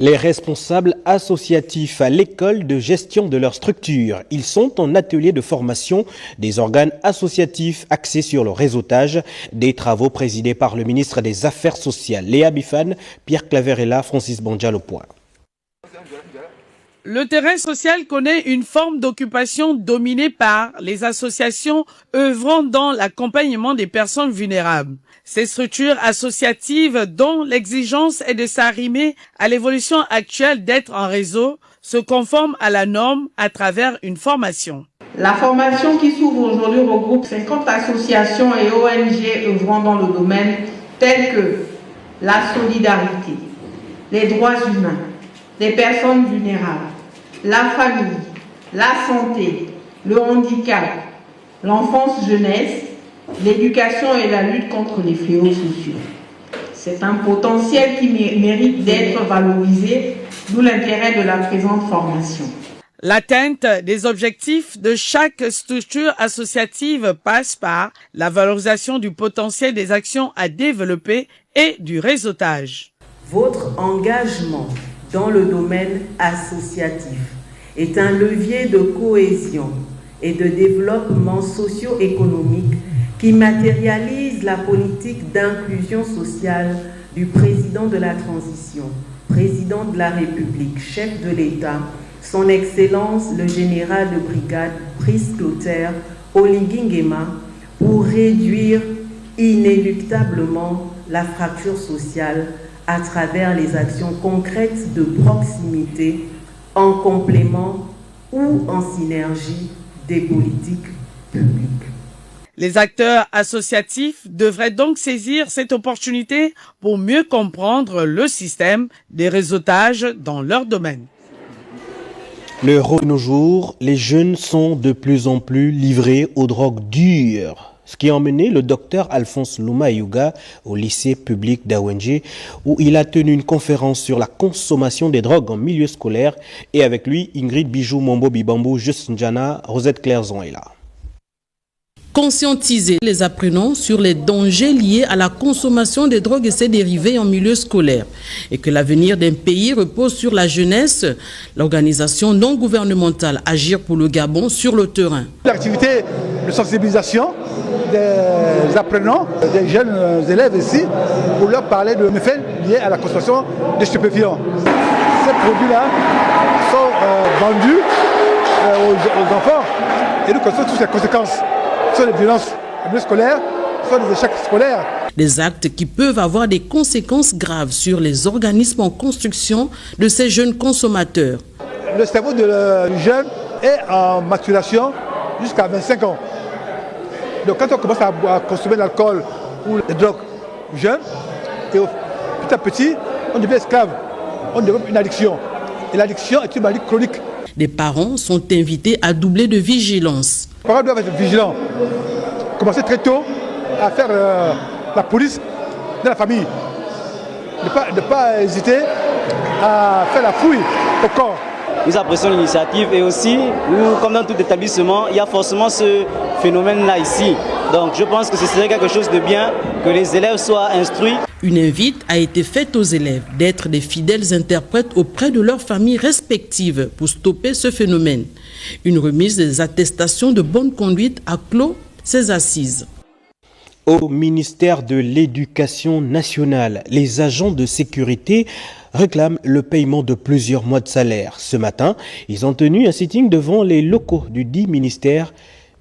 Les responsables associatifs à l'école de gestion de leur structure. Ils sont en atelier de formation des organes associatifs axés sur le réseautage, des travaux présidés par le ministre des Affaires sociales, Léa Bifane, Pierre Claverella, Francis Bandjal au point. Le terrain social connaît une forme d'occupation dominée par les associations œuvrant dans l'accompagnement des personnes vulnérables. Ces structures associatives, dont l'exigence est de s'arrimer à l'évolution actuelle d'être en réseau, se conforment à la norme à travers une formation. La formation qui s'ouvre aujourd'hui regroupe 50 associations et ONG œuvrant dans le domaine tels que la solidarité, les droits humains, les personnes vulnérables, la famille, la santé, le handicap, l'enfance-jeunesse, l'éducation et la lutte contre les fléaux sociaux. C'est un potentiel qui mérite d'être valorisé, d'où l'intérêt de la présente formation. L'atteinte des objectifs de chaque structure associative passe par la valorisation du potentiel des actions à développer et du réseautage. Votre engagement dans le domaine associatif est un levier de cohésion et de développement socio-économique qui matérialise la politique d'inclusion sociale du président de la transition, président de la République, chef de l'État, son Excellence le général de brigade Brice Clotaire Oligui Nguema, pour réduire inéluctablement la fracture sociale à travers les actions concrètes de proximité, en complément ou en synergie des politiques publiques. Les acteurs associatifs devraient donc saisir cette opportunité pour mieux comprendre le système des réseautages dans leur domaine. Le rôle de nos jours, les jeunes sont de plus en plus livrés aux drogues dures. Ce qui a emmené le docteur Alphonse Louma-Yuga au lycée public d'Awenje, où il a tenu une conférence sur la consommation des drogues en milieu scolaire. Et avec lui, Ingrid Bijou Mombo Bibambo, Just Njana, Rosette Clairzon est là. Conscientiser les apprenants sur les dangers liés à la consommation des drogues et ses dérivés en milieu scolaire et que l'avenir d'un pays repose sur la jeunesse, l'organisation non gouvernementale Agir pour le Gabon sur le terrain. L'activité de sensibilisation des apprenants, des jeunes élèves ici, pour leur parler de méfaits liés à la consommation de stupéfiants. Ces produits-là sont vendus aux enfants et nous connaissons toutes les conséquences. Soit des violences scolaires, soit des échecs scolaires. Des actes qui peuvent avoir des conséquences graves sur les organismes en construction de ces jeunes consommateurs. Le cerveau du jeune est en maturation jusqu'à 25 ans. Donc quand on commence à consommer de l'alcool ou des drogues jeunes, et petit à petit, on devient esclave, on développe une addiction. Et l'addiction est une maladie chronique. Les parents sont invités à doubler de vigilance. Les parents doivent être vigilants. Commencer très tôt à faire la police de la famille. Ne pas hésiter à faire la fouille au corps. Nous apprécions l'initiative et aussi, nous, comme dans tout établissement, il y a forcément ce phénomène-là ici. Donc je pense que ce serait quelque chose de bien que les élèves soient instruits. Une invite a été faite aux élèves d'être des fidèles interprètes auprès de leurs familles respectives pour stopper ce phénomène. Une remise des attestations de bonne conduite a clos ces assises. Au ministère de l'Éducation nationale, les agents de sécurité réclament le paiement de plusieurs mois de salaire. Ce matin, ils ont tenu un sitting devant les locaux du dit ministère.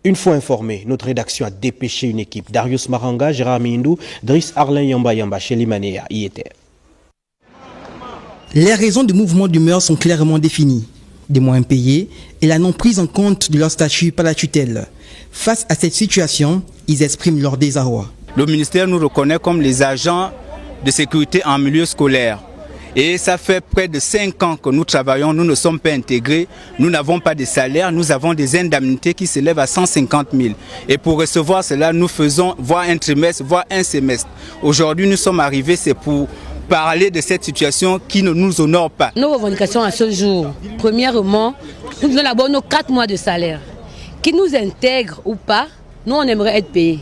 Une fois informé, notre rédaction a dépêché une équipe. Darius Maranga, Gérard Mindou, Driss Arlen Yamba, Chéli Manéa y étaient. Les raisons du mouvement d'humeur sont clairement définies. Des mois impayés et la non prise en compte de leur statut par la tutelle. Face à cette situation, ils expriment leur désarroi. Le ministère nous reconnaît comme les agents de sécurité en milieu scolaire. Et ça fait près de 5 ans que nous travaillons, nous ne sommes pas intégrés, nous n'avons pas de salaire, nous avons des indemnités qui s'élèvent à 150 000. Et pour recevoir cela, nous faisons voire un trimestre, voire un semestre. Aujourd'hui, nous sommes arrivés, c'est pour parler de cette situation qui ne nous honore pas. Nos revendications à ce jour, premièrement, nous donnons d'abord nos 4 mois de salaire. Qu'ils nous intègrent ou pas, nous on aimerait être payés.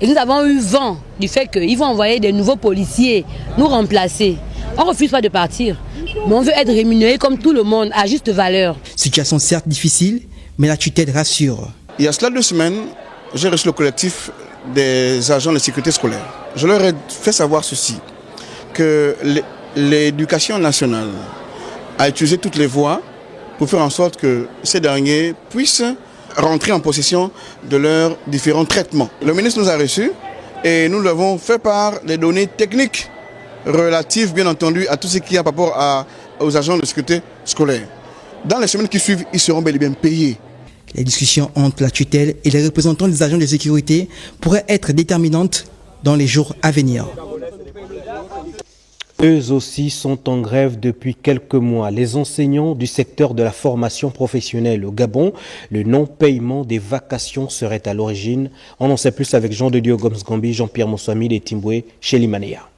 Et nous avons eu vent du fait qu'ils vont envoyer des nouveaux policiers nous remplacer. On ne refuse pas de partir, mais on veut être rémunéré comme tout le monde, à juste valeur. Situation certes difficile, mais la tutelle rassure. Il y a cela 2 semaines, j'ai reçu le collectif des agents de sécurité scolaire. Je leur ai fait savoir ceci, que l'éducation nationale a utilisé toutes les voies pour faire en sorte que ces derniers puissent rentrer en possession de leurs différents traitements. Le ministre nous a reçus et nous avons fait part des données techniques relatives, bien entendu, à tout ce qui a par rapport aux agents de sécurité scolaire. Dans les semaines qui suivent, ils seront bel et bien payés. Les discussions entre la tutelle et les représentants des agents de sécurité pourraient être déterminantes dans les jours à venir. Eux aussi sont en grève depuis quelques mois. Les enseignants du secteur de la formation professionnelle au Gabon, le non-paiement des vacations serait à l'origine. On en sait plus avec Jean de Dieu Goms-Gambi, Jean-Pierre Moussouami et Timboué chez Limanea.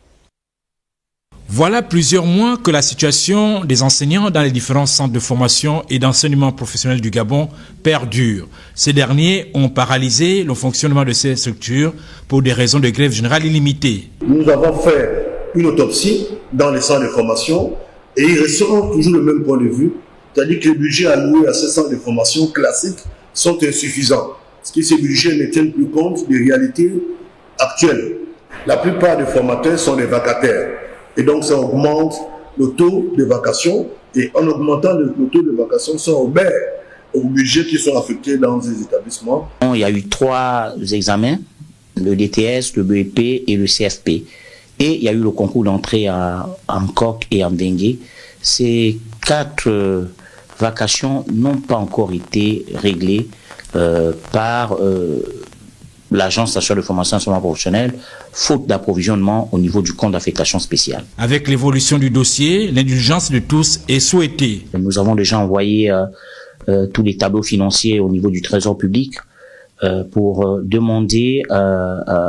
Voilà plusieurs mois que la situation des enseignants dans les différents centres de formation et d'enseignement professionnel du Gabon perdure. Ces derniers ont paralysé le fonctionnement de ces structures pour des raisons de grève générale illimitée. Nous avons fait une autopsie dans les centres de formation et ils resteront toujours le même point de vue, c'est-à-dire que les budgets alloués à ces centres de formation classiques sont insuffisants, parce que ces budgets ne tiennent plus compte des réalités actuelles. La plupart des formateurs sont des vacataires et donc ça augmente le taux de vacation et en augmentant le taux de vacation, ça obère aux budgets qui sont affectés dans ces établissements. Il y a eu 3 examens, le DTS, le BEP et le CFP. Et il y a eu le concours d'entrée en Coq et en Bengué. Ces 4 vacations n'ont pas encore été réglées par l'Agence nationale de formation et enseignement professionnel, faute d'approvisionnement au niveau du compte d'affectation spéciale. Avec l'évolution du dossier, l'indulgence de tous est souhaitée. Nous avons déjà envoyé tous les tableaux financiers au niveau du Trésor public pour demander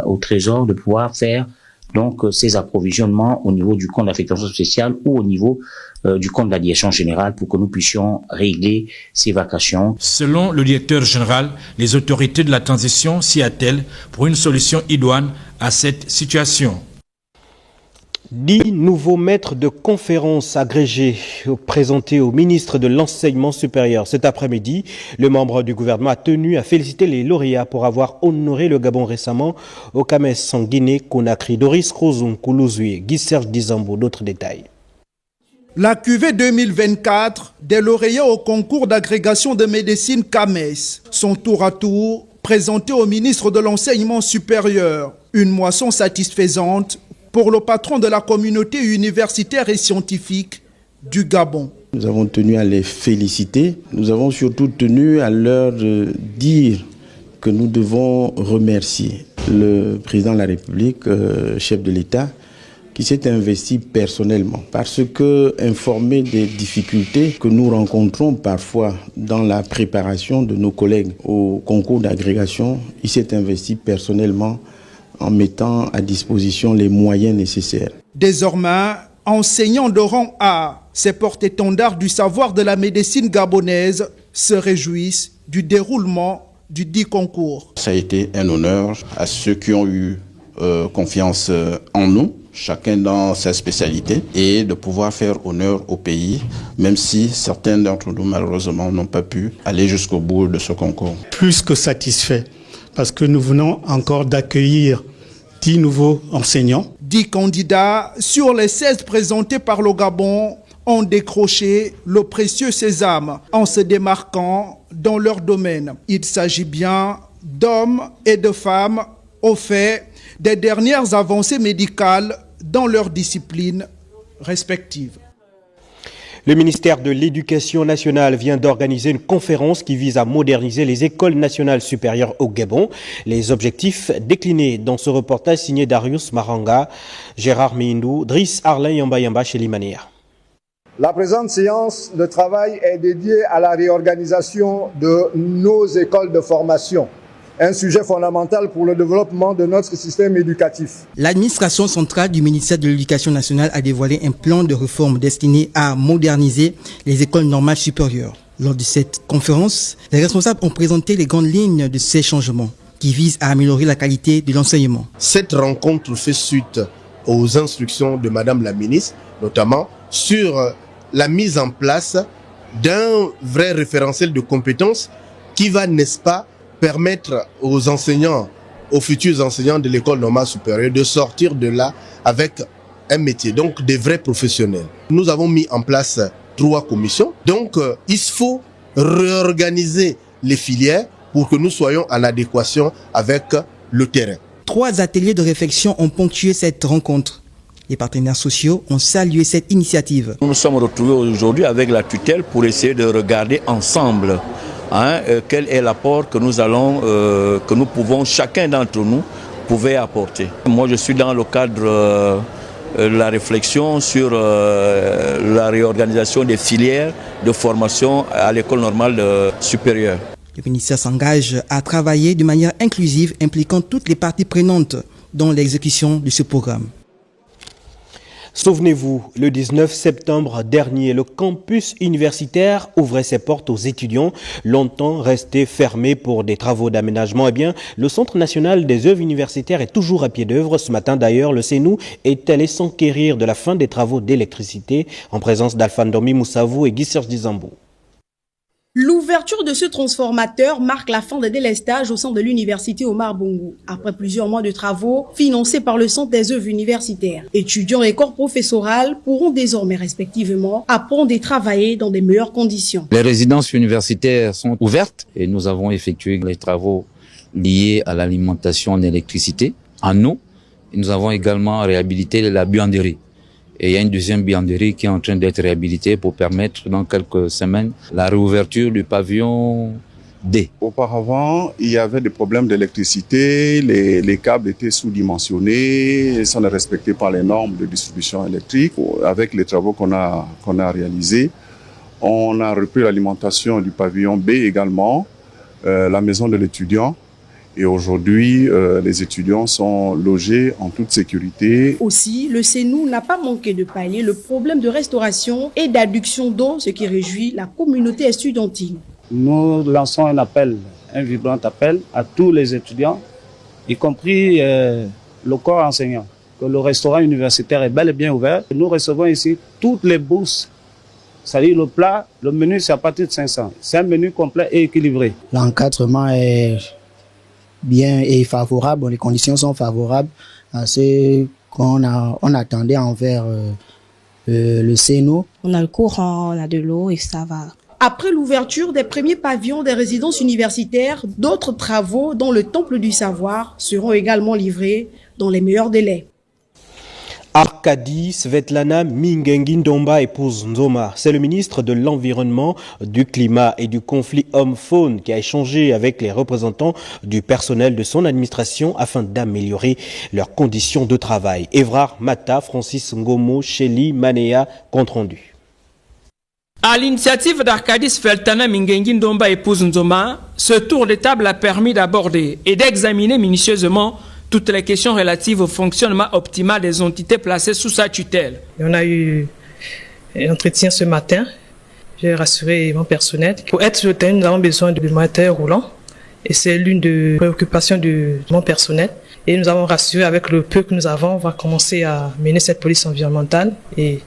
au Trésor de pouvoir faire donc ces approvisionnements au niveau du compte d'affectation spéciale ou au niveau du compte de la direction générale pour que nous puissions régler ces vacations. Selon le directeur général, les autorités de la transition s'y attellent pour une solution idoine à cette situation. 10 nouveaux maîtres de conférences agrégés présentés au ministre de l'Enseignement supérieur. Cet après-midi, le membre du gouvernement a tenu à féliciter les lauréats pour avoir honoré le Gabon récemment au CAMES en Guinée-Conakry. Doris Krozum, Koulouzoui, Guy Serge Dizambo, d'autres détails. La cuvée 2024 des lauréats au concours d'agrégation de médecine CAMES sont tour à tour présentés au ministre de l'Enseignement supérieur. Une moisson satisfaisante pour le patron de la communauté universitaire et scientifique du Gabon. Nous avons tenu à les féliciter. Nous avons surtout tenu à leur dire que nous devons remercier le président de la République, chef de l'État, qui s'est investi personnellement. Parce que, informé des difficultés que nous rencontrons parfois dans la préparation de nos collègues au concours d'agrégation, il s'est investi personnellement en mettant à disposition les moyens nécessaires. Désormais, enseignants de rang A, ces porte-étendards du savoir de la médecine gabonaise se réjouissent du déroulement du dit concours. Ça a été un honneur à ceux qui ont eu confiance en nous, chacun dans sa spécialité, et de pouvoir faire honneur au pays, même si certains d'entre nous, malheureusement, n'ont pas pu aller jusqu'au bout de ce concours. Plus que satisfait, parce que nous venons encore d'accueillir 10 nouveaux enseignants. 10 candidats sur les 16 présentés par le Gabon ont décroché le précieux sésame en se démarquant dans leur domaine. Il s'agit bien d'hommes et de femmes au fait des dernières avancées médicales dans leurs disciplines respectives. Le ministère de l'Éducation nationale vient d'organiser une conférence qui vise à moderniser les écoles nationales supérieures au Gabon. Les objectifs déclinés dans ce reportage signé Darius Maranga, Gérard Mindou, Driss Arlin Yamba chez Limanea. La présente séance de travail est dédiée à la réorganisation de nos écoles de formation. Un sujet fondamental pour le développement de notre système éducatif. L'administration centrale du ministère de l'Éducation nationale a dévoilé un plan de réforme destiné à moderniser les écoles normales supérieures. Lors de cette conférence, les responsables ont présenté les grandes lignes de ces changements qui visent à améliorer la qualité de l'enseignement. Cette rencontre fait suite aux instructions de Madame la ministre notamment sur la mise en place d'un vrai référentiel de compétences qui va, n'est-ce pas, permettre aux enseignants, aux futurs enseignants de l'école normale supérieure de sortir de là avec un métier, donc des vrais professionnels. Nous avons mis en place 3 commissions, donc il faut réorganiser les filières pour que nous soyons en adéquation avec le terrain. 3 ateliers de réflexion ont ponctué cette rencontre. Les partenaires sociaux ont salué cette initiative. Nous nous sommes retrouvés aujourd'hui avec la tutelle pour essayer de regarder ensemble quel est l'apport que nous pouvons, chacun d'entre nous, pouvait apporter. Moi, je suis dans le cadre de la réflexion sur la réorganisation des filières de formation à l'école normale supérieure. Le ministère s'engage à travailler de manière inclusive, impliquant toutes les parties prenantes dans l'exécution de ce programme. Souvenez-vous, le 19 septembre dernier, le campus universitaire ouvrait ses portes aux étudiants, longtemps resté fermé pour des travaux d'aménagement. Eh bien, le Centre national des œuvres universitaires est toujours à pied d'œuvre. Ce matin d'ailleurs, le CNU est allé s'enquérir de la fin des travaux d'électricité en présence d'Alphane Domi Moussavou et Guy Serge Dizambo. L'ouverture de ce transformateur marque la fin des délestages au sein de l'université Omar Bongo. Après plusieurs mois de travaux financés par le Centre des œuvres universitaires, étudiants et corps professoral pourront désormais respectivement apprendre et travailler dans des meilleures conditions. Les résidences universitaires sont ouvertes et nous avons effectué les travaux liés à l'alimentation en électricité, en eau. Et nous avons également réhabilité la buanderie. Et il y a une deuxième buanderie qui est en train d'être réhabilitée pour permettre dans quelques semaines la réouverture du pavillon D. Auparavant, il y avait des problèmes d'électricité, les câbles étaient sous-dimensionnés, ça ne respectait pas les normes de distribution électrique. Avec les travaux qu'on a réalisés, on a repris l'alimentation du pavillon B également, la maison de l'étudiant. Et aujourd'hui, les étudiants sont logés en toute sécurité. Aussi, le CNU n'a pas manqué de pallier le problème de restauration et d'adduction d'eau, ce qui réjouit la communauté estudiantine. Nous lançons un vibrant appel à tous les étudiants, y compris le corps enseignant, que le restaurant universitaire est bel et bien ouvert. Nous recevons ici toutes les bourses, c'est-à-dire le plat, le menu c'est à partir de 500. C'est un menu complet et équilibré. L'encadrement est bien et favorable, les conditions sont favorables à ce qu'on attendait envers le CNU. On a le courant, on a de l'eau et ça va. Après l'ouverture des premiers pavillons des résidences universitaires, d'autres travaux dans le temple du savoir seront également livrés dans les meilleurs délais. Arkady Svetlana Mingengi-Ndomba épouse Nzoma. C'est le ministre de l'Environnement, du Climat et du conflit homme-faune qui a échangé avec les représentants du personnel de son administration afin d'améliorer leurs conditions de travail. Évrard Mata, Francis Ngomo, Shelly Manea, compte rendu. À l'initiative d'Arkady Svetlana Mingengi-Ndomba épouse Nzoma, ce tour de table a permis d'aborder et d'examiner minutieusement toutes les questions relatives au fonctionnement optimal des entités placées sous sa tutelle. On a eu un entretien ce matin. J'ai rassuré mon personnel. Pour être sur le terrain, nous avons besoin de matériel roulant. Et c'est l'une des préoccupations de mon personnel. Et nous avons rassuré avec le peu que nous avons, on va commencer à mener cette police environnementale. Et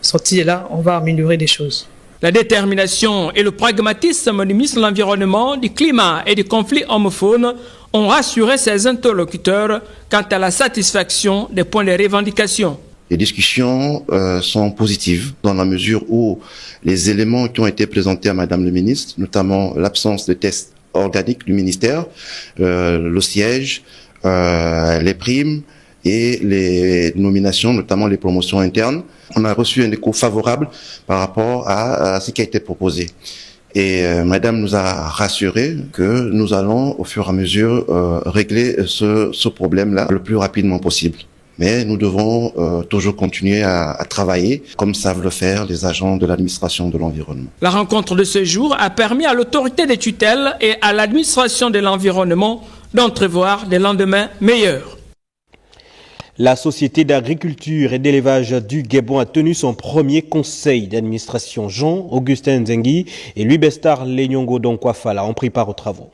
sorti de là, on va améliorer des choses. La détermination et le pragmatisme du ministre de l'Environnement, du Climat et du conflit homme-faune ont rassuré ses interlocuteurs quant à la satisfaction des points de revendication. Les discussions sont positives dans la mesure où les éléments qui ont été présentés à Madame le ministre, notamment l'absence de tests organiques du ministère, le siège, les primes et les nominations, notamment les promotions internes, on a reçu un écho favorable par rapport à ce qui a été proposé. Et Madame nous a rassuré que nous allons au fur et à mesure régler ce problème-là le plus rapidement possible. Mais nous devons toujours continuer à travailler comme savent le faire les agents de l'administration de l'environnement. La rencontre de ce jour a permis à l'autorité des tutelles et à l'administration de l'environnement d'entrevoir des lendemains meilleurs. La Société d'agriculture et d'élevage du Gabon a tenu son premier conseil d'administration. Jean-Augustin Nzengi et Louis Bestar Lenyongo Donkwafala ont pris part aux travaux.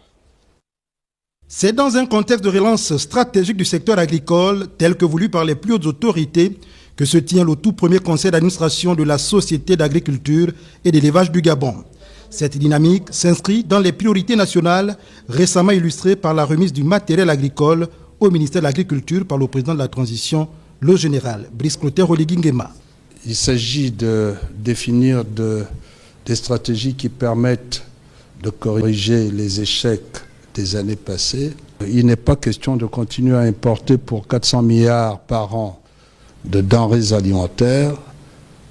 C'est dans un contexte de relance stratégique du secteur agricole, tel que voulu par les plus hautes autorités, que se tient le tout premier conseil d'administration de la Société d'agriculture et d'élevage du Gabon. Cette dynamique s'inscrit dans les priorités nationales récemment illustrées par la remise du matériel agricole au ministère de l'Agriculture par le président de la transition, le général Brice Clotaire Oligui Nguema. Il s'agit de définir des stratégies qui permettent de corriger les échecs des années passées. Il n'est pas question de continuer à importer pour 400 milliards par an de denrées alimentaires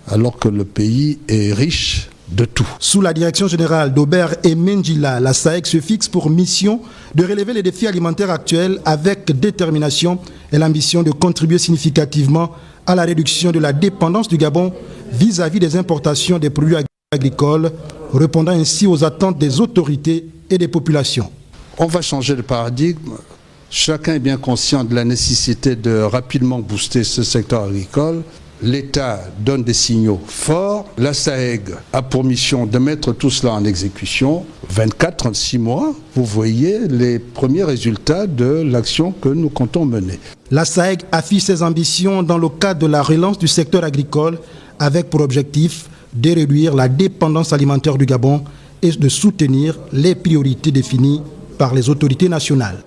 alors que le pays est riche de tout. Sous la direction générale d'Aubert et Mendjila, la SAEG se fixe pour mission de relever les défis alimentaires actuels avec détermination et l'ambition de contribuer significativement à la réduction de la dépendance du Gabon vis-à-vis des importations des produits agricoles, répondant ainsi aux attentes des autorités et des populations. On va changer de paradigme. Chacun est bien conscient de la nécessité de rapidement booster ce secteur agricole. L'État donne des signaux forts. La SAEG a pour mission de mettre tout cela en exécution. 24-36 mois, vous voyez les premiers résultats de l'action que nous comptons mener. La SAEG affiche ses ambitions dans le cadre de la relance du secteur agricole avec pour objectif de réduire la dépendance alimentaire du Gabon et de soutenir les priorités définies par les autorités nationales.